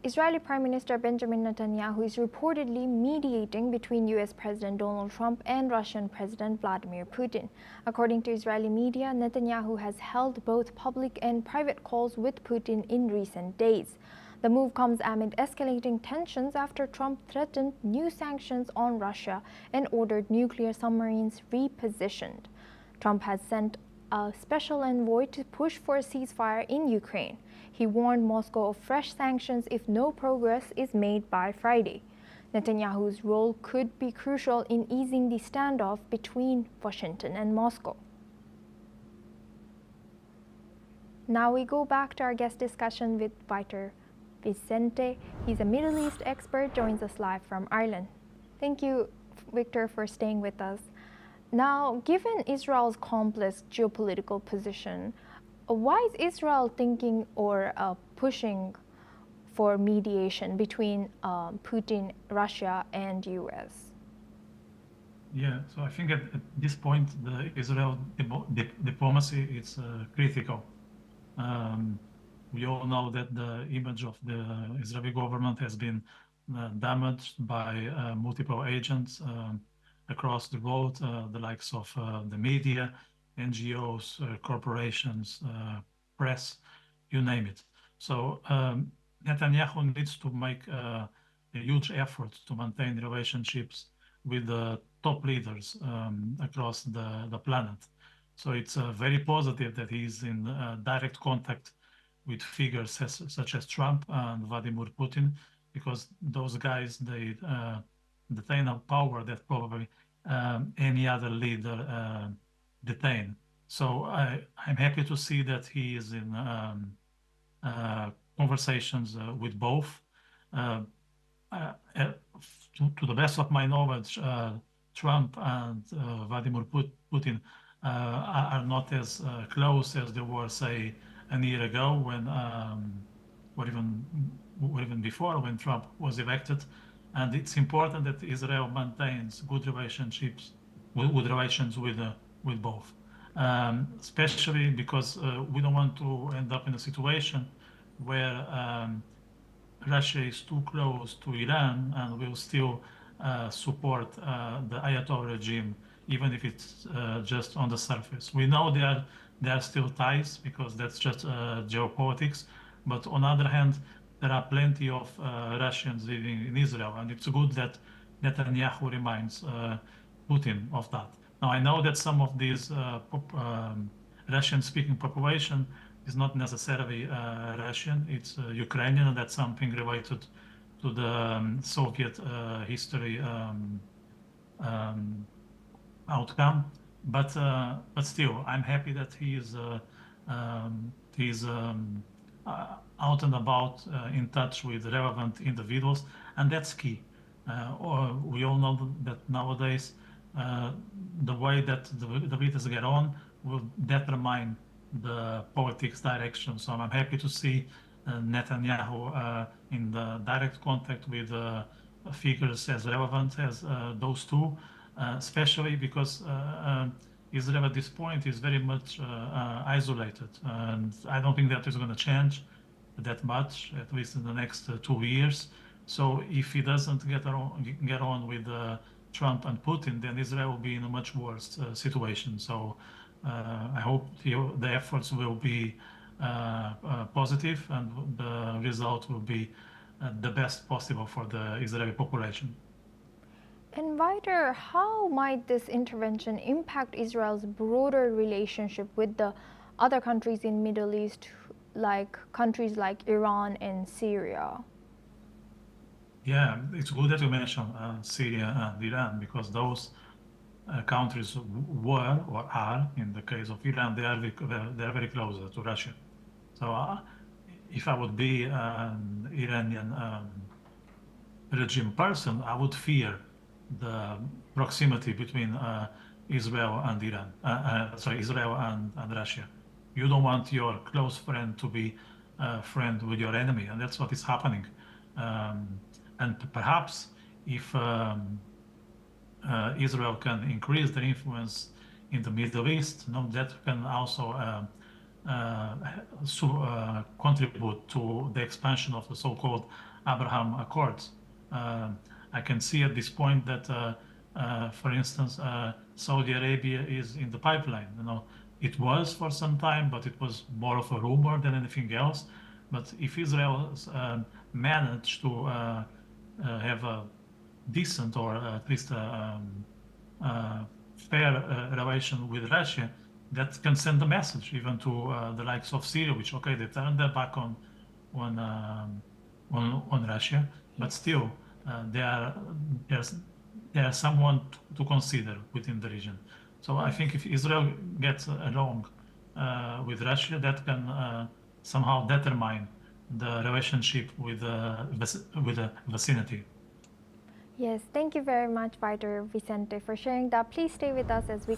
Israeli Prime Minister Benjamin Netanyahu is reportedly mediating between US President Donald Trump and Russian President Vladimir Putin. According to Israeli media, Netanyahu has held both public and private calls with Putin in recent days. The move comes amid escalating tensions after Trump threatened new sanctions on Russia and ordered nuclear submarines repositioned. Trump has sent a special envoy to push for a ceasefire in Ukraine. He warned Moscow of fresh sanctions if no progress is made by Friday. Netanyahu's role could be crucial in easing the standoff between Washington and Moscow. Now we go back to our guest discussion with Victor Vicente. He's a Middle East expert, joins us live from Ireland. Thank you, Victor, for staying with us. Now, given Israel's complex geopolitical position, why is Israel thinking or pushing for mediation between Putin, Russia, and US? Yeah, so I think at this point, the Israel diplomacy is critical. We all know that the image of the Israeli government has been damaged by multiple agents across the world, the likes of the media, NGOs, corporations, press, you name it. So Netanyahu needs to make a huge effort to maintain relationships with the top leaders across the planet. So it's very positive that he's in direct contact with figures such as Trump and Vladimir Putin, because those guys, they detain a power that probably any other leader detain. So I'm happy to see that he is in conversations with both. To the best of my knowledge, Trump and Vladimir Putin are not as close as they were, say, a year ago, when, or even before, when Trump was elected. And it's important that Israel maintains good relations with both, especially because we don't want to end up in a situation where Russia is too close to Iran and will still support the Ayatollah regime, even if it's just on the surface. We know there are still ties, because that's just geopolitics. But on the other hand, there are plenty of Russians living in Israel, and it's good that Netanyahu reminds Putin of that. Now, I know that some of these Russian-speaking population is not necessarily Russian, it's Ukrainian, and that's something related to the Soviet history outcome. But still, I'm happy that he is out and about, in touch with relevant individuals, and that's key. We all know that nowadays the way that the leaders get on will determine the politics direction. So I'm happy to see Netanyahu in the direct contact with figures as relevant as those two, especially because Israel at this point is very much isolated, and I don't think that is going to change that much, at least in the next 2 years. So if he doesn't get on with Trump and Putin, then Israel will be in a much worse situation. So I hope the efforts will be positive, and the result will be the best possible for the Israeli population. And Victor, how might this intervention impact Israel's broader relationship with the other countries in Middle East, like countries like Iran and Syria? Yeah, it's good that you mentioned Syria and Iran, because those countries were, or are, in the case of Iran, they are very close to Russia. So if I would be an Iranian regime person, I would fear the proximity between Israel and Iran. Israel and Russia. You don't want your close friend to be a friend with your enemy, and that's what is happening. And perhaps if Israel can increase their influence in the Middle East, that can also contribute to the expansion of the so-called Abraham Accords. I can see at this point that, for instance, Saudi Arabia is in the pipeline. It was for some time, but it was more of a rumor than anything else. But if Israel managed to have a decent or at least fair relation with Russia, that can send a message even to the likes of Syria, which they turned their back on Russia, but still they are someone to consider within the region. So I think if Israel gets along with Russia, that can somehow determine the relationship with the vicinity. Yes, thank you very much, Vitor Vicente, for sharing that. Please stay with us as we